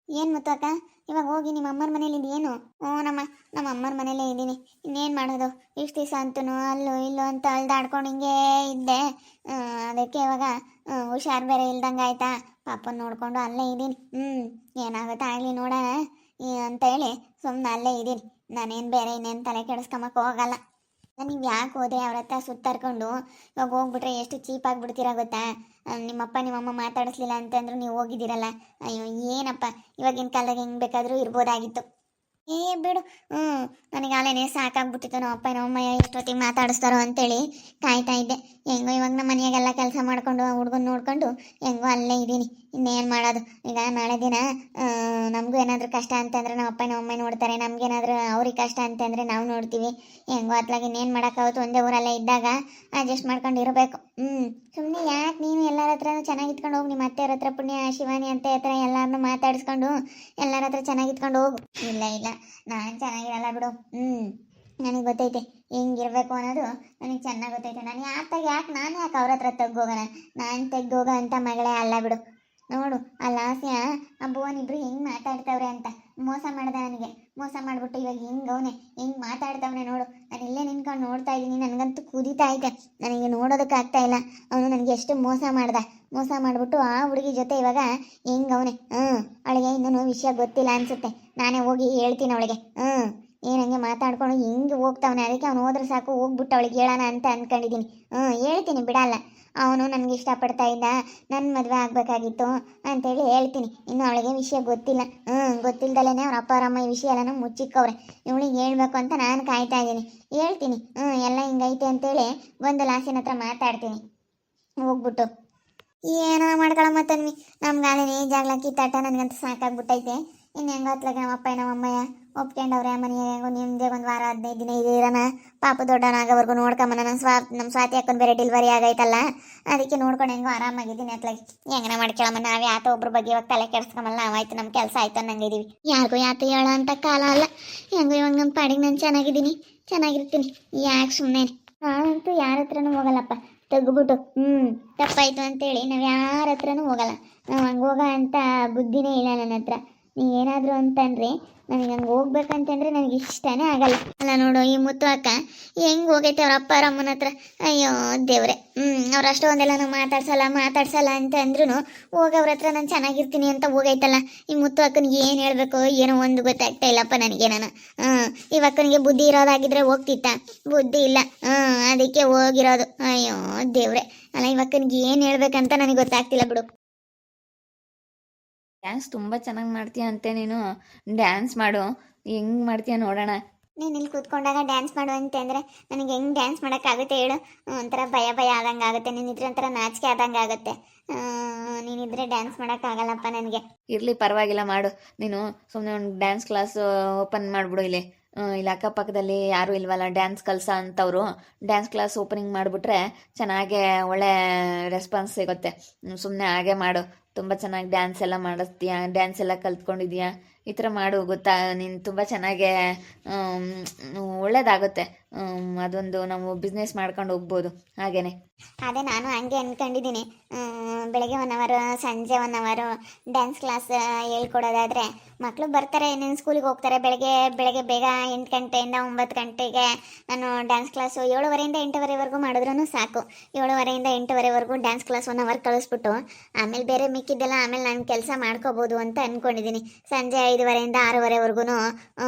ಏನು ಮುತ್ತು ಅಕ್ಕ, ಇವಾಗ ಹೋಗಿ ನಿಮ್ಮ ಅಮ್ಮರ ಮನೇಲಿ ಏನು? ಹ್ಞೂ ನಮ್ಮ ಅಮ್ಮರ ಮನೇಲೇ ಇದ್ದೀನಿ. ಇನ್ನೇನು ಮಾಡೋದು? ಇಷ್ಟು ದಿವಸ ಅಂತೂ ಅಲ್ಲೂ ಇಲ್ಲೂ ಅಂತ ಅಳ್ದಾಡ್ಕೊಂಡು ಹಿಂಗೇ ಇದ್ದೆ. ಅದಕ್ಕೆ ಇವಾಗ ಹುಷಾರು ಬೇರೆ ಇಲ್ದಂಗೆ ಆಯ್ತಾ, ಪಾಪನ ನೋಡ್ಕೊಂಡು ಅಲ್ಲೇ ಇದ್ದೀನಿ. ಏನಾಗುತ್ತೆ ಆಗಲಿ ನೋಡೋಣ ಅಂತ ಹೇಳಿ ಸುಮ್ಮನೆ ಅಲ್ಲೇ ಇದ್ದೀನಿ. ನಾನೇನು ಬೇರೆ ಇನ್ನೇನು ತಲೆ ಕೆಡಿಸ್ಕೊಂಬಕ್ಕೆ ಹೋಗಲ್ಲ. ನೀವು ಯಾಕೆ ಹೋದೆ ಅವ್ರ ಹತ್ರ ಸುತ್ತಾರ್ಕೊಂಡು? ಇವಾಗ ಹೋಗ್ಬಿಟ್ರೆ ಎಷ್ಟು ಚೀಪ್ ಆಗಿಬಿಡ್ತೀರಾ ಗೊತ್ತಾ? ನಿಮ್ಮಪ್ಪ ನಿಮ್ಮಮ್ಮ ಮಾತಾಡಿಸ್ಲಿಲ್ಲ ಅಂತಂದ್ರು ನೀವು ಹೋಗಿದ್ದೀರಲ್ಲ. ಅಯ್ಯೋ ಏನಪ್ಪ, ಇವಾಗಿನ ಕಾಲದಾಗ ಹೆಂಗೆ ಬೇಕಾದರೂ ಇರ್ಬೋದಾಗಿತ್ತು. ಏ ಬಿಡು. ನನಗೆ ಅಲ್ಲೇನೆ ಸಾಕಾಗ್ಬಿಟ್ಟಿತ್ತು. ನಮ್ಮ ಅಪ್ಪ ನಮ್ಮಮ್ಮ ಎಷ್ಟೊತ್ತಿಗೆ ಮಾತಾಡಿಸ್ತಾರೋ ಅಂತೇಳಿ ಕಾಯ್ತಾ ಇದ್ದೆ. ಹೆಂಗೋ ಇವಾಗ ನಮ್ಮ ಮನೆಯಾಗೆಲ್ಲ ಕೆಲಸ ಮಾಡ್ಕೊಂಡು ಹುಡ್ಗನ್ ನೋಡ್ಕೊಂಡು ಹೆಂಗೋ ಅಲ್ಲೇ ಇದ್ದೀನಿ. ಇನ್ನೇನು ಮಾಡೋದು? ಈಗ ನಾಳೆ ದಿನ ನಮಗೂ ಏನಾದರೂ ಕಷ್ಟ ಅಂತಂದ್ರೆ ನಮ್ಮ ಅಪ್ಪ ನಮ್ಮಮ್ಮ ನೋಡ್ತಾರೆ, ನಮಗೇನಾದ್ರೂ ಅವ್ರಿಗೆ ಕಷ್ಟ ಅಂತಂದರೆ ನಾವು ನೋಡ್ತೀವಿ. ಹೆಂಗೋ ಅತ್ಲಾಗ ಇನ್ನೇನು ಮಾಡೋಕ್ಕಾಗುತ್ತೆ? ಒಂದೇ ಊರಲ್ಲೇ ಇದ್ದಾಗ ಅಡ್ಜಸ್ಟ್ ಮಾಡ್ಕೊಂಡು ಇರಬೇಕು. ಸುಮ್ಮನೆ ಯಾಕೆ ನೀನು ಎಲ್ಲರ ಹತ್ರನೂ ಚೆನ್ನಾಗಿ ಇಟ್ಕೊಂಡು ಹೋಗಿ. ನಿಮ್ಮ ಅತ್ತೆಯವ್ರ ಹತ್ರ, ಪುಣ್ಯ ಶಿವಾನಿ ಅತ್ತೆ ಹತ್ರ ಎಲ್ಲರನ್ನೂ ಮಾತಾಡಿಸ್ಕೊಂಡು ಎಲ್ಲರ ಹತ್ರ ಚೆನ್ನಾಗಿ ಇಟ್ಕೊಂಡು ಹೋಗು. ಇಲ್ಲ ಇಲ್ಲ, ನಾನು ಚೆನ್ನಾಗಿರಲ್ಲ ಬಿಡು. ನನಗೆ ಗೊತ್ತೈತೆ ಹೆಂಗಿರ್ಬೇಕು ಅನ್ನೋದು, ನನಗೆ ಚೆನ್ನಾಗಿ ಗೊತ್ತೈತೆ. ನಾನು ಯಾಕೆ ನಾನು ಯಾಕೆ ಅವ್ರ ಹತ್ರ ತೆಗ್ಗೋಗೋಣ? ನಾನು ತೆಗ್ಗೋಗೋ ಅಂತ ಮಗಳೇ ಅಲ್ಲ ಬಿಡು. ನೋಡು ಆ ಲಾಸ್ಯ ಆ ಭುವನಿಬ್ರು ಹೆಂಗೆ ಮಾತಾಡ್ತವ್ರೆ ಅಂತ. ಮೋಸ ಮಾಡ್ದ ನನಗೆ, ಮೋಸ ಮಾಡಿಬಿಟ್ಟು ಇವಾಗ ಹೆಂಗವನೆ ಹೆಂಗೆ ಮಾತಾಡ್ತವನೆ ನೋಡು. ನಾನು ಇಲ್ಲೇ ನಿನ್ಕೊಂಡು ನೋಡ್ತಾ ಇದ್ದೀನಿ. ನನಗಂತೂ ಕುದೀತಾ ಐತೆ, ನನಗೆ ನೋಡೋದಕ್ಕೆ ಆಗ್ತಾ ಇಲ್ಲ. ಅವನು ನನಗೆ ಎಷ್ಟು ಮೋಸ ಮಾಡ್ದ. ಮೋಸ ಮಾಡಿಬಿಟ್ಟು ಆ ಹುಡುಗಿ ಜೊತೆ ಇವಾಗ ಹೆಂಗವನೆ. ಅವಳಿಗೆ ಇನ್ನೂ ವಿಷಯ ಗೊತ್ತಿಲ್ಲ ಅನ್ಸುತ್ತೆ. ನಾನೇ ಹೋಗಿ ಹೇಳ್ತೀನಿ ಅವಳಿಗೆ. ಏನಂಗೆ ಮಾತಾಡ್ಕೊಂಡು ಹೆಂಗೆ ಹೋಗ್ತಾವನೆ. ಅದಕ್ಕೆ ಅವ್ನು ಹೋದ್ರೆ ಸಾಕು, ಹೋಗ್ಬಿಟ್ಟು ಅವಳಿಗೆ ಹೇಳೋಣ ಅಂತ ಅಂದ್ಕೊಂಡಿದ್ದೀನಿ. ಹೇಳ್ತೀನಿ, ಬಿಡಲ್ಲ. ಅವನು ನನಗೆ ಇಷ್ಟಪಡ್ತಾ ಇದ್ದ, ನನ್ನ ಮದುವೆ ಆಗಬೇಕಾಗಿತ್ತು ಅಂತೇಳಿ ಹೇಳ್ತೀನಿ. ಇನ್ನು ಅವಳಿಗೆ ವಿಷಯ ಗೊತ್ತಿಲ್ಲ. ಗೊತ್ತಿಲ್ದಲೇ ಅವ್ರ ಅಪ್ಪ ಅವರಮ್ಮ ಈ ವಿಷಯ ಎಲ್ಲನೂ ಮುಚ್ಚಿಕ್ಕವ್ರೆ. ಇವಳಿಗೆ ಹೇಳ್ಬೇಕು ಅಂತ ನಾನು ಕಾಯ್ತಾ ಇದ್ದೀನಿ. ಹೇಳ್ತೀನಿ ಎಲ್ಲ ಹಿಂಗೈತೆ ಅಂತೇಳಿ ಒಂದು ಲಾಸಿನ ಹತ್ರ ಮಾತಾಡ್ತೀನಿ ಹೋಗ್ಬಿಟ್ಟು. ಏನೋ ಮಾಡ್ಕೊಳಮ್ಮ ತನ್ವಿ, ನಮ್ಗಾಲೇನೆ ಈ ಜಾಗ್ಲ ಕಿತ್ತಾಟ ನನಗಂತ ಸಾಕಾಗ್ಬಿಟ್ಟೈತೆ. ಇನ್ನು ಹೆಂಗೋ ಹೊತ್ಲಾಗ ನಮ್ಮಪ್ಪ ನಮ್ಮಮ್ಮಯ್ಯ ಒಪ್ಕೊಂಡವ್ರೆ. ಮನೆಯಾಗ ಹೆಂಗೋ ನಿಮ್ಮದೇ ಒಂದು ವಾರ 15 ದಿನ ಇರೋಣ, ಪಾಪ ದೊಡ್ಡವನಾಗವರೆಗೂ ನೋಡ್ಕೊಂಬನ. ನಮ್ಮ ಸ್ವಾತಿ ಹಾಕೊಂಡು ಬೇರೆ ಡೆಲಿವರಿ ಆಗೈತಲ್ಲ, ಅದಕ್ಕೆ ನೋಡ್ಕೊಂಡು ಹೆಂಗೋ ಆರಾಮಾಗಿದ್ದೀನಿ. ಅತ್ಲಾಗಿ ಹೆಂಗನ ಮಾಡ್ಕೊಳಮ್ಮ. ನಾವೇ ಯಾತೋ ಒಬ್ರ ಬಗ್ಗೆ ಇವಾಗ ತಲೆ ಕೆಡಿಸ್ಕೊಂಬಲ್ಲ. ನಾವಾಯ್ತು ನಮ್ಮ ಕೆಲಸ ಆಯ್ತು ಅನ್ನಂಗಿದೀವಿ. ಯಾರಿಗೂ ಯಾತ ಹೇಳೋ ಅಂತ ಕಾಲ ಅಲ್ಲ. ಹೆಂಗೋ ಇವಾಗ ನಮ್ಮ ಪಾಡಿಗೆ ನಾನು ಚೆನ್ನಾಗಿದ್ದೀನಿ, ಚೆನ್ನಾಗಿರ್ತೀನಿ. ಯಾಕೆ ಸುಮ್ಮನೆ? ನಾನಂತೂ ಯಾರ ಹತ್ರನೂ ಹೋಗಲ್ಲಪ್ಪ. ತೆಗ್ಬಿಟ್ಟು ತಪ್ಪಾಯ್ತು ಅಂತೇಳಿ ನಾವು ಯಾರ ಹತ್ರನೂ ಹೋಗಲ್ಲ. ನಾವು ಹಂಗೆ ಹೋಗೋ ಅಂತ ಬುದ್ಧಿನೇ ಇಲ್ಲ ನನ್ನ ಹತ್ರ. ನೀವೇನಾದರೂ ಅಂತಂದರೆ ನನಗೆ ಹಂಗೆ ಹೋಗ್ಬೇಕಂತಂದರೆ ನನಗೆ ಇಷ್ಟನೇ ಆಗಲ್ಲ. ಅಲ್ಲ ನೋಡು, ಈ ಮುತ್ತು ಅಕ್ಕ ಹೆಂಗೆ ಹೋಗೈತೆ ಅವ್ರ ಅಪ್ಪ ಅಮ್ಮನ ಹತ್ರ. ಅಯ್ಯೋ ದೇವ್ರೆ, ಅವ್ರು ಅಷ್ಟೊಂದೆಲ್ಲ ನಾವು ಮಾತಾಡ್ಸಲ್ಲ ಅಂತ ಅಂದ್ರೂ ಹೋಗೋವ್ರ ಹತ್ರ ನಾನು ಚೆನ್ನಾಗಿರ್ತೀನಿ ಅಂತ ಹೋಗೈತಲ್ಲ. ಈ ಮುತ್ತು ಅಕ್ಕನಿಗೆ ಏನು ಹೇಳಬೇಕು ಏನೋ ಒಂದು ಗೊತ್ತಾಗ್ತಾ ಇಲ್ಲಪ್ಪ ನನಗೆ. ನಾನು ಈ ಅಕ್ಕನಿಗೆ ಬುದ್ಧಿ ಇರೋದಾಗಿದ್ರೆ ಹೋಗ್ತಿತ್ತ, ಬುದ್ಧಿ ಇಲ್ಲ. ಅದಕ್ಕೆ ಹೋಗಿರೋದು. ಅಯ್ಯೋ ದೇವ್ರೆ, ಅಲ್ಲ ಈ ಅಕ್ಕನಿಗೆ ಏನು ಹೇಳ್ಬೇಕಂತ ನನಗೆ ಗೊತ್ತಾಗ್ತಿಲ್ಲ ಬಿಡು. ಡ್ಯಾನ್ಸ್ ತುಂಬ ಚೆನ್ನಾಗಿ ಮಾಡ್ತೀಯ ಅಂತೆ ನೀನು. ಡ್ಯಾನ್ಸ್ ಮಾಡು, ಹೆಂಗೆ ಮಾಡ್ತೀಯ ನೋಡೋಣ. ನೀನು ಇಲ್ಲಿ ಕೂತ್ಕೊಂಡಾಗ ಡ್ಯಾನ್ಸ್ ಮಾಡು ಅಂತಂದರೆ ನನಗೆ ಹೆಂಗೆ ಡ್ಯಾನ್ಸ್ ಮಾಡೋಕ್ಕಾಗುತ್ತೆ ಹೇಳು? ಒಂಥರ ಭಯ ಆದಂಗೆ ಆಗುತ್ತೆ. ನೀನಿದ್ರೆ ಒಂಥರ ನಾಚಿಕೆ ಆದಂಗೆ ಆಗುತ್ತೆ. ನೀನಿದ್ರೆ ಡ್ಯಾನ್ಸ್ ಮಾಡೋಕ್ಕಾಗಲ್ಲಪ್ಪ ನನಗೆ. ಇರಲಿ ಪರವಾಗಿಲ್ಲ, ಮಾಡು. ನೀನು ಸುಮ್ಮನೆ ಒಂದು ಡ್ಯಾನ್ಸ್ ಕ್ಲಾಸ್ ಓಪನ್ ಮಾಡಿಬಿಡು ಇಲ್ಲಿ. ಇಲ್ಲಿ ಅಕ್ಕಪಕ್ಕದಲ್ಲಿ ಯಾರೂ ಇಲ್ವಲ್ಲ ಡ್ಯಾನ್ಸ್ ಕಲಿಸೋ ಅಂಥವ್ರು. ಡ್ಯಾನ್ಸ್ ಕ್ಲಾಸ್ ಓಪನಿಂಗ್ ಮಾಡಿಬಿಟ್ರೆ ಚೆನ್ನಾಗೇ ಒಳ್ಳೆ ರೆಸ್ಪಾನ್ಸ್ ಸಿಗುತ್ತೆ. ಸುಮ್ಮನೆ ಹಾಗೆ ಮಾಡು. ತುಂಬ ಚೆನ್ನಾಗಿ ಡ್ಯಾನ್ಸ್ ಎಲ್ಲ ಮಾಡಿಸ್ತೀಯ, ಡ್ಯಾನ್ಸ್ ಎಲ್ಲ ಕಲ್ತ್ಕೊಂಡಿದ್ಯಾ. ಈ ಥರ ಮಾಡು ಗೊತ್ತಾ. ನೀನು ತುಂಬ ಚೆನ್ನಾಗೇ ಒಳ್ಳೇದಾಗುತ್ತೆ. ಅದೊಂದು ನಾವು ಬಿಸ್ನೆಸ್ ಮಾಡ್ಕೊಂಡು ಹೋಗ್ಬೋದು ಹಾಗೇನೆ. ಅದೇ ನಾನು ಹಂಗೆ ಅಂದ್ಕೊಂಡಿದ್ದೀನಿ. ಬೆಳಗ್ಗೆ 1 ಅವರ್, ಸಂಜೆ 1 ಅವರ್ ಡ್ಯಾನ್ಸ್ ಕ್ಲಾಸ್ ಹೇಳ್ಕೊಡೋದಾದರೆ ಮಕ್ಕಳು ಬರ್ತಾರೆ, ಇನ್ನೇನು ಸ್ಕೂಲಿಗೆ ಹೋಗ್ತಾರೆ. ಬೆಳಗ್ಗೆ ಬೇಗ 8 ಗಂಟೆಯಿಂದ 9 ಗಂಟೆಗೆ ನಾನು ಡ್ಯಾನ್ಸ್ ಕ್ಲಾಸು 7:30 ಇಂದ 8:30ವರೆಗೂ ಮಾಡಿದ್ರೂ ಸಾಕು. 7:30 ಇಂದ 8:30ವರೆಗೂ ಡ್ಯಾನ್ಸ್ ಕ್ಲಾಸ್ 1 ಅವರ್ ಕಳಿಸ್ಬಿಟ್ಟು ಆಮೇಲೆ ಬೇರೆ ಮಿಕ್ಕಿದ್ದೆಲ್ಲ ಆಮೇಲೆ ನಾನು ಕೆಲಸ ಮಾಡ್ಕೋಬೋದು ಅಂತ ಅಂದ್ಕೊಂಡಿದ್ದೀನಿ. ಸಂಜೆ 5:30 ಇಂದ 6:30ವರೆಗೂ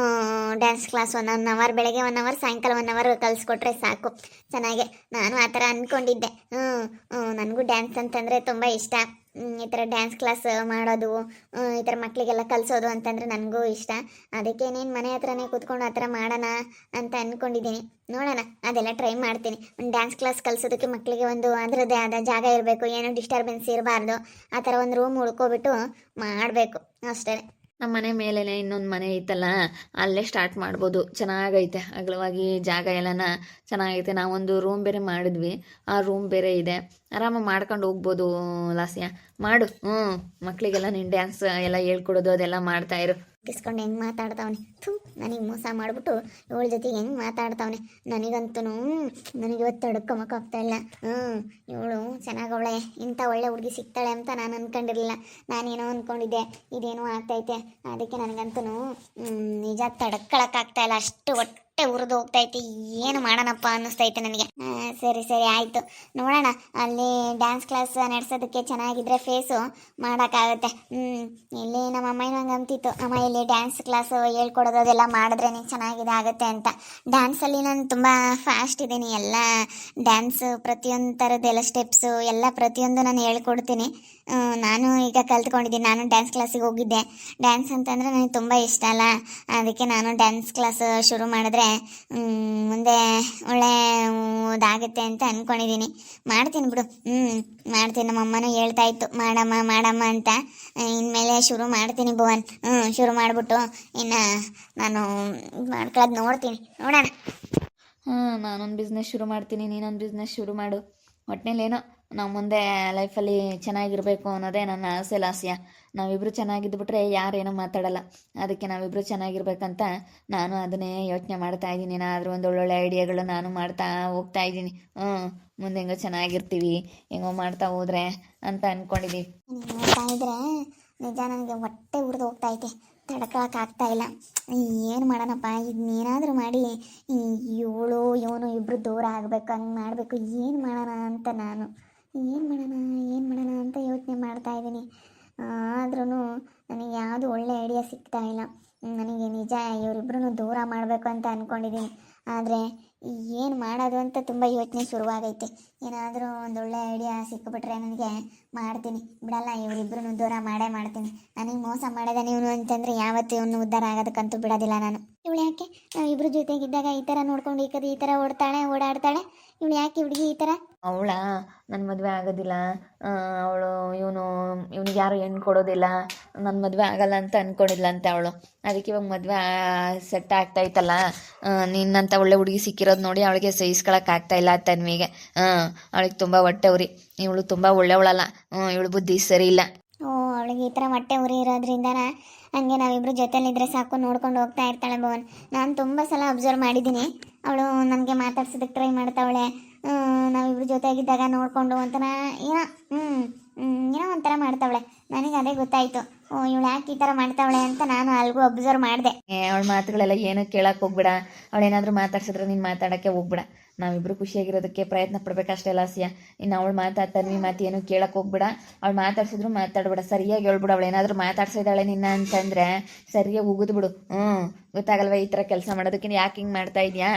ಡ್ಯಾನ್ಸ್ ಕ್ಲಾಸ್ 1 ಅವರ್, ಬೆಳಗ್ಗೆ 1 ಅವರ್, ಸಾಯಂಕಾಲ 1 ಅವರ್ ಕಲಿಸ್ಕೊಟ್ರೆ ಸಾಕು. ಚೆನ್ನಾಗೆ ನಾನು ಆ ಥರ ಅಂದ್ಕೊಂಡಿದ್ದೆ. ನನಗೂ ಡ್ಯಾನ್ಸ್ ಅಂತಂದರೆ ತುಂಬ ಇಷ್ಟ. ಈ ಥರ ಡ್ಯಾನ್ಸ್ ಕ್ಲಾಸ್ ಮಾಡೋದು, ಈ ಥರ ಮಕ್ಕಳಿಗೆಲ್ಲ ಕಲಿಸೋದು ಅಂತಂದರೆ ನನಗೂ ಇಷ್ಟ. ಅದಕ್ಕೆ ನೀನು ಮನೆ ಹತ್ರನೇ ಕೂತ್ಕೊಂಡು ಆ ಥರ ಮಾಡೋಣ ಅಂತ ಅಂದ್ಕೊಂಡಿದ್ದೀನಿ. ನೋಡೋಣ, ಅದೆಲ್ಲ ಟ್ರೈ ಮಾಡ್ತೀನಿ. ಒಂದು ಡ್ಯಾನ್ಸ್ ಕ್ಲಾಸ್ ಕಲಿಸೋದಕ್ಕೆ ಮಕ್ಕಳಿಗೆ ಒಂದು ಅದರದ್ದೇ ಆದ ಜಾಗ ಇರಬೇಕು, ಏನೂ ಡಿಸ್ಟರ್ಬೆನ್ಸ್ ಇರಬಾರ್ದು. ಆ ಥರ ಒಂದು ರೂಮ್ ಉಳ್ಕೊಬಿಟ್ಟು ಮಾಡಬೇಕು ಅಷ್ಟೇ. ನಮ್ಮ ಮನೆ ಮೇಲೇ ಇನ್ನೊಂದು ಮನೆ ಐತಲ್ಲ, ಅಲ್ಲೇ ಸ್ಟಾರ್ಟ್ ಮಾಡ್ಬೋದು. ಚೆನ್ನಾಗೈತೆ, ಅಗಲವಾಗಿ ಜಾಗ ಎಲ್ಲನ ಚೆನ್ನಾಗೈತೆ. ನಾವೊಂದು ರೂಮ್ ಬೇರೆ ಮಾಡಿದ್ವಿ, ಆ ರೂಮ್ ಬೇರೆ ಇದೆ. ಆರಾಮಾಗಿ ಮಾಡ್ಕೊಂಡು ಹೋಗ್ಬೋದು. ಲಾಸ್ಯ ಮಾಡು. ಮಕ್ಕಳಿಗೆಲ್ಲ ನೀನು ಡ್ಯಾನ್ಸ್ ಎಲ್ಲ ಹೇಳ್ಕೊಡೋದು ಅದೆಲ್ಲ ಮಾಡ್ತಾಯಿರು. ಕಿಸ್ಕೊಂಡು ಹೆಂಗೆ ಮಾತಾಡ್ತಾವನೆ, ಥೂ, ನನಗೆ ಮೋಸ ಮಾಡಿಬಿಟ್ಟು ಇವಳ ಜೊತೆಗೆ ಹೆಂಗೆ ಮಾತಾಡ್ತಾವನೆ. ನನಗಂತೂ ನನಗೆ ಇವತ್ತು ತಡ್ಕೊಂಬಕ್ಕಾಗ್ತಾ ಇಲ್ಲ. ಇವಳು ಚೆನ್ನಾಗವಳೆ, ಇಂಥ ಒಳ್ಳೆ ಹುಡುಗಿ ಸಿಗ್ತಾಳೆ ಅಂತ ನಾನು ಅಂದ್ಕೊಂಡಿರಲಿಲ್ಲ. ನಾನೇನೋ ಅಂದ್ಕೊಂಡಿದ್ದೆ, ಇದೇನೋ ಆಗ್ತೈತೆ. ಅದಕ್ಕೆ ನನಗಂತೂ ನಿಜ ತಡ್ಕೊಳಕ್ಕಾಗ್ತಾ ಇಲ್ಲ, ಅಷ್ಟು ಹೊಟ್ಟೆ ಉರಿದು ಹೋಗ್ತೈತೆ. ಏನು ಮಾಡೋಣಪ್ಪ ಅನ್ನಿಸ್ತೈತೆ ನನಗೆ. ಸರಿ ಸರಿ ಆಯಿತು, ನೋಡೋಣ. ಅಲ್ಲಿ ಡ್ಯಾನ್ಸ್ ಕ್ಲಾಸ್ ನಡೆಸೋದಕ್ಕೆ ಚೆನ್ನಾಗಿದ್ರೆ ಫೇಸು ಮಾಡೋಕ್ಕಾಗುತ್ತೆ. ಇಲ್ಲಿ ನಮ್ಮ ಅಮ್ಮ ನಂಗೆ ಅಂತಿತ್ತು, ಅಮ್ಮ ಇಲ್ಲಿ ಡ್ಯಾನ್ಸ್ ಕ್ಲಾಸು ಹೇಳ್ಕೊಡೋದು ಅದೆಲ್ಲ ಮಾಡಿದ್ರೆ ನೀನು ಚೆನ್ನಾಗಿದೆ ಆಗುತ್ತೆ ಅಂತ. ಡ್ಯಾನ್ಸಲ್ಲಿ ನಾನು ತುಂಬ ಫಾಸ್ಟ್ ಇದ್ದೀನಿ. ಎಲ್ಲ ಡ್ಯಾನ್ಸು ಪ್ರತಿಯೊಂದು ಥರದ್ದೆಲ್ಲ ಸ್ಟೆಪ್ಸು ಎಲ್ಲ ಪ್ರತಿಯೊಂದು ನಾನು ಹೇಳ್ಕೊಡ್ತೀನಿ. ನಾನು ಈಗ ಕಲ್ತ್ಕೊಂಡಿದ್ದೀನಿ. ನಾನು ಡ್ಯಾನ್ಸ್ ಕ್ಲಾಸಿಗೆ ಹೋಗಿದ್ದೆ. ಡ್ಯಾನ್ಸ್ ಅಂತಂದರೆ ನನಗೆ ತುಂಬ ಇಷ್ಟ ಅಲ್ಲ, ಅದಕ್ಕೆ ನಾನು ಡ್ಯಾನ್ಸ್ ಕ್ಲಾಸ್ ಶುರು ಮಾಡಿದ್ರೆ ಮುಂದೆ ಒಳ್ಳೆ ಇದಾಗುತ್ತೆ ಅಂತ ಅಂದ್ಕೊಂಡಿದ್ದೀನಿ. ಮಾಡ್ತೀನಿ ಬಿಡು, ಮಾಡ್ತೀನಿ. ನಮ್ಮಮ್ಮನೂ ಹೇಳ್ತಾ ಇತ್ತು ಮಾಡಮ್ಮ ಮಾಡಮ್ಮ ಅಂತ. ಇನ್ಮೇಲೆ ಶುರು ಮಾಡ್ತೀನಿ ಭುವನ್. ಶುರು ಮಾಡಿಬಿಟ್ಟು ಇನ್ನು ನಾನು ಮಾಡ್ಕೊಳ್ಳೋದು ನೋಡ್ತೀನಿ, ನೋಡೋಣ. ನಾನೊಂದು ಬಿಸ್ನೆಸ್ ಶುರು ಮಾಡ್ತೀನಿ, ನೀನೊಂದು ಬಿಸ್ನೆಸ್ ಶುರು ಮಾಡು. ಒಟ್ಟಿನಲ್ಲೇನೋ ನಾವು ಮುಂದೆ ಲೈಫಲ್ಲಿ ಚೆನ್ನಾಗಿರಬೇಕು ಅನ್ನೋದೇ ನನ್ನ ಆಸೆ ಲಾಸ್ಯ. ನಾವಿಬ್ಬರು ಚೆನ್ನಾಗಿದ್ದುಬಿಟ್ರೆ ಯಾರೇನೋ ಮಾತಾಡಲ್ಲ. ಅದಕ್ಕೆ ನಾವಿಬ್ಬರು ಚೆನ್ನಾಗಿರ್ಬೇಕಂತ ನಾನು ಅದನ್ನೇ ಯೋಚನೆ ಮಾಡ್ತಾ ಇದ್ದೀನಿ. ಏನಾದರೂ ಒಂದು ಒಳ್ಳೊಳ್ಳೆ ಐಡಿಯಾಗಳು ನಾನು ಮಾಡ್ತಾ ಹೋಗ್ತಾ ಇದ್ದೀನಿ. ಮುಂದೆ ಹೆಂಗೋ ಚೆನ್ನಾಗಿರ್ತೀವಿ, ಹೆಂಗೋ ಮಾಡ್ತಾ ಹೋದ್ರೆ ಅಂತ ಅಂದ್ಕೊಂಡಿದ್ದೀವಿ. ನೋಡ್ತಾ ಇದ್ರೆ ನಿಜ ನನಗೆ ಹೊಟ್ಟೆ ಉರಿದು ಹೋಗ್ತೈತೆ, ತಡ್ಕೊಳಕ್ಕಾಗ್ತಾ ಇಲ್ಲ. ಏನು ಮಾಡೋಣಪ್ಪ, ಇದನ್ನೇನಾದರೂ ಮಾಡಿ ಇವಳು ಇವನು ಇಬ್ಬರು ದೂರ ಆಗಬೇಕು, ಹಂಗೆ ಮಾಡಬೇಕು. ಏನು ಮಾಡೋಣ ಅಂತ ನಾನು ಏನು ಮಾಡೋಣ ಅಂತ ಯೋಚನೆ ಮಾಡ್ತಾ ಇದ್ದೀನಿ. ಆದ್ರೂ ನನಗೆ ಯಾವುದು ಒಳ್ಳೆ ಐಡಿಯಾ ಸಿಗ್ತಾ ಇಲ್ಲ. ನನಗೆ ನಿಜ ಇವರಿಬ್ಬರೂ ದೂರ ಮಾಡಬೇಕು ಅಂತ ಅಂದ್ಕೊಂಡಿದ್ದೀನಿ. ಆದರೆ ಏನು ಮಾಡೋದು ಅಂತ ತುಂಬ ಯೋಚನೆ ಶುರುವಾಗೈತೆ. ಏನಾದರೂ ಒಂದೊಳ್ಳೆ ಐಡಿಯಾ ಸಿಕ್ಕಿಬಿಟ್ರೆ ನನಗೆ ಮಾಡ್ತೀನಿ, ಬಿಡಲ್ಲ. ಇವರಿಬ್ಬರೂ ದೂರ ಮಾಡೇ ಮಾಡ್ತೀನಿ. ನನಗೆ ಮೋಸ ಮಾಡಿದ ನೀವು ಅಂತಂದರೆ ಯಾವತ್ತೂ ಇವನು ಉದ್ಧಾರ ಆಗೋದಕ್ಕಂತೂ ಬಿಡೋದಿಲ್ಲ ನಾನು. ಇವಳು ಯಾಕೆ ಇಬ್ಬರು ಜೊತೆಗಿದ್ದಾಗ ಈ ಥರ ನೋಡ್ಕೊಂಡು ಈ ಥರ ಓಡಾಡ್ತಾಳೆ? ಇವಳು ಯಾಕೆ ಹುಡುಗಿ ಈ ಥರ? ಅವಳ ನನ್ನ ಮದುವೆ ಆಗೋದಿಲ್ಲ, ಅವಳು ಇವನಿಗೆ ಯಾರು ಹೆಣ್ಣು ಕೊಡೋದಿಲ್ಲ, ನನ್ನ ಮದುವೆ ಆಗಲ್ಲ ಅಂತ ಅಂದ್ಕೊಂಡಿದ್ಲಂತೆ ಅವಳು. ಅದಕ್ಕೆ ಇವಾಗ ಮದುವೆ ಸೆಟ್ ಆಗ್ತಾಯಿತ್ತಲ್ಲ, ನಿನ್ನಂಥ ಒಳ್ಳೆ ಹುಡುಗಿ ಸಿಕ್ಕಿರೋದು ನೋಡಿ ಅವಳಿಗೆ ಸಹಿಸ್ಕೊಳಕ್ಕಾಗ್ತಾ ಇಲ್ಲ ತನ್ವಿಗೆ. ಅವಳಿಗೆ ತುಂಬ ಹೊಟ್ಟೆ ಉರಿ. ಇವಳು ತುಂಬ ಒಳ್ಳೆಯವಳಲ್ಲ, ಇವಳು ಬುದ್ಧಿ ಸರಿ ಇಲ್ಲ. ಅವಳಿಗೆ ಈ ಥರ ಹೊಟ್ಟೆ ಉರಿ ಇರೋದ್ರಿಂದನ ಹಂಗೆ ನಾವಿಬ್ಬರು ಜೊತೆಲಿದ್ರೆ ಸಾಕು ನೋಡ್ಕೊಂಡು ಹೋಗ್ತಾ ಇರ್ತಾಳೆ ಭುವನ್. ನಾನು ತುಂಬ ಸಲ ಅಬ್ಸರ್ವ್ ಮಾಡಿದ್ದೀನಿ. ಅವಳು ನನಗೆ ಮಾತಾಡ್ಸೋದಕ್ಕೆ ಟ್ರೈ ಮಾಡ್ತಾವಳೆ. ನಾವಿಬ್ರು ಜೊತೆಗಿದ್ದಾಗ ನೋಡಿಕೊಂಡು ಒಂಥರ ಏನೋ ಒಂಥರ ಮಾಡ್ತಾವಳೆ. ನನಗೆ ಅದೇ ಗೊತ್ತಾಯಿತು, ಇವಳು ಯಾಕೆ ಈ ಥರ ಮಾಡ್ತಾವಳೆ ಅಂತ ನಾನು ಅಲ್ಗೂ ಅಬ್ಸರ್ವ್ ಮಾಡಿದೆ. ಅವಳ ಮಾತುಗಳೆಲ್ಲ ಏನೂ ಕೇಳಕ್ಕೆ ಹೋಗ್ಬೇಡ. ಅವಳೇನಾದರೂ ಮಾತಾಡ್ಸಿದ್ರೆ ನೀನು ಮಾತಾಡೋಕ್ಕೆ ಹೋಗ್ಬೇಡ. ನಾವಿಬ್ಬರು ಖುಷಿಯಾಗಿರೋದಕ್ಕೆ ಪ್ರಯತ್ನ ಪಡ್ಬೇಕಷ್ಟೇ ಲಾಸ್ಯ. ಇನ್ನು ಅವಳು ತನ್ವಿ ಮಾತು ಏನು ಕೇಳಕ್ಕೆ ಹೋಗ್ಬೇಡ. ಅವಳು ಮಾತಾಡ್ಸಿದ್ರು ಮಾತಾಡ್ಬೇಡ, ಸರಿಯಾಗಿ ಹೇಳ್ಬಿಡು. ಅವಳು ಏನಾದರೂ ಮಾತಾಡ್ಸಿದ್ದಾಳೆ ನಿನ್ನ ಅಂತಂದರೆ ಸರಿಯಾಗಿ ಉಗಿದ್ಬಿಡು. ಗೊತ್ತಾಗಲ್ವ ಈ ಥರ ಕೆಲಸ ಮಾಡೋದಕ್ಕೆ ಯಾಕೆ ಹಿಂಗೆ ಮಾಡ್ತಾ ಇದೆಯಾ?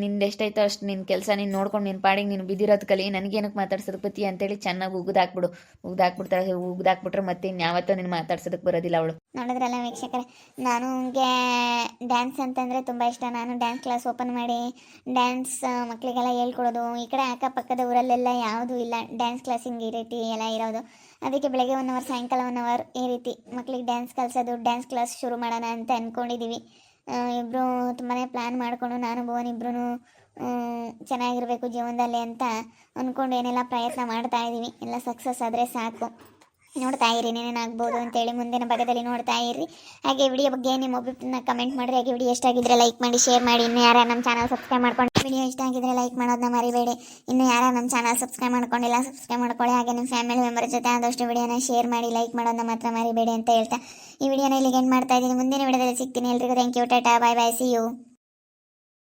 ನಿಂದು ಎಷ್ಟಾಯ್ತೋ ಅಷ್ಟು ನಿನ್ನ ಕೆಲಸ ನೀನು ನೋಡ್ಕೊಂಡು ನಿನ್ನ ಪಾಡಿಗೆ ನೀನು ಬಿದ್ದಿರೋದು ಕಲಿ. ನನಗೇನಕ್ಕೆ ಮಾತಾಡ್ಸೋದಕ್ಕೆ ಬತ್ತಿ ಅಂತೇಳಿ ಚೆನ್ನಾಗಿ ಉಗ್ದಾಕ್ಬಿಟ್ರೆ ಮತ್ತೆ ಇನ್ಯಾವತ್ತೋ ನೀನು ಮಾತಾಡ್ಸೋದಕ್ಕೆ ಬರೋದಿಲ್ಲ ಅವಳು. ನೋಡಿದ್ರಲ್ಲ ವೀಕ್ಷಕರೇ, ನನಗೆ ಡ್ಯಾನ್ಸ್ ಅಂತಂದರೆ ತುಂಬ ಇಷ್ಟ. ನಾನು ಡ್ಯಾನ್ಸ್ ಕ್ಲಾಸ್ ಓಪನ್ ಮಾಡಿ ಡ್ಯಾನ್ಸ್ ಮಕ್ಕಳಿಗೆಲ್ಲ ಹೇಳ್ಕೊಡೋದು. ಈ ಕಡೆ ಅಕ್ಕಪಕ್ಕದ ಊರಲ್ಲೆಲ್ಲ ಯಾವುದೂ ಇಲ್ಲ ಡ್ಯಾನ್ಸ್ ಕ್ಲಾಸಿಂಗ್ ಈ ರೀತಿ ಎಲ್ಲ ಇರೋದು. ಅದಕ್ಕೆ ಬೆಳಗ್ಗೆ 1 ಅವರ್ ಸಾಯಂಕಾಲ 1 ಅವರ್ ಈ ರೀತಿ ಮಕ್ಕಳಿಗೆ ಡ್ಯಾನ್ಸ್ ಕಲಿಸೋದು, ಡ್ಯಾನ್ಸ್ ಕ್ಲಾಸ್ ಶುರು ಮಾಡೋಣ ಅಂತ ಅಂದ್ಕೊಂಡಿದ್ದೀವಿ. ಇಬ್ಬರು ತುಂಬಾ ಪ್ಲ್ಯಾನ್ ಮಾಡಿಕೊಂಡು ನಾನು ಭುವನ್ ಇಬ್ಬರೂ ಚೆನ್ನಾಗಿರಬೇಕು ಜೀವನದಲ್ಲಿ ಅಂತ ಅಂದ್ಕೊಂಡು ಏನೆಲ್ಲ ಪ್ರಯತ್ನ ಮಾಡ್ತಾ ಇದ್ದೀವಿ. ಎಲ್ಲ ಸಕ್ಸಸ್ ಆದರೆ ಸಾಕು. ನೋಡ್ತಾ ಇರಿ ಏನೇನಾಗ್ಬೋದು ಅಂತೇಳಿ ಮುಂದಿನ ಭಾಗದಲ್ಲಿ ನೋಡ್ತಾ ಇರಿ. ಹಾಗೆ ವಿಡಿಯೋ ಬಗ್ಗೆ ನಿಮ್ಮ ಒಬ್ಬರನ್ನ ಕಮೆಂಟ್ ಮಾಡಿರಿ. ಹಾಗೆ ವಿಡಿಯೋ ಇಷ್ಟ ಆಗಿದ್ರೆ ಲೈಕ್ ಮಾಡಿ, ಶೇರ್ ಮಾಡಿ. ಇನ್ನು ಯಾರು ನಮ್ಮ ಚಾನಲ್ ಸಬ್ಸ್ಕ್ರೈಬ್ ಮಾಡ್ಕೊಂಡು ವಿಡಿಯೋ ಇಷ್ಟ ಆಗಿದ್ರೆ ಲೈಕ್ ಮಾಡೋದನ್ನ ಮರಿಬೇಡಿ. ಇನ್ನು ಯಾರು ನಮ್ಮ ಚಾನಲ್ ಸಬ್ಸ್ಕ್ರೈಬ್ ಮಾಡ್ಕೊಂಡಿಲ್ಲ ಸಬ್ಸ್ಕ್ರೈಬ್ ಮಾಡ್ಕೊಳ್ಳಿ. ಹಾಗೆ ನಿಮ್ಮ ಫ್ಯಾಮಿಲಿ ಮೆಂಬರ್ ಜೊತೆ ಆದಷ್ಟು ವಿಡಿಯೋನ ಶೇರ್ ಮಾಡಿ, ಲೈಕ್ ಮಾಡೋದನ್ನ ಮಾತ್ರ ಮರಿಬೇಡಿ ಅಂತ ಹೇಳ್ತಾ ಈ ವಿಡಿಯೋನ ಇಲ್ಲಿಗೆ ಎಂಡ್ ಮಾಡ್ತಾ ಇದ್ದೀನಿ. ಮುಂದಿನ ವಿಡಿಯೋದಲ್ಲಿ ಸಿಗ್ತೀನಿ. ಎಲ್ರಿಗೂ thank you, tata, bye bye, see you.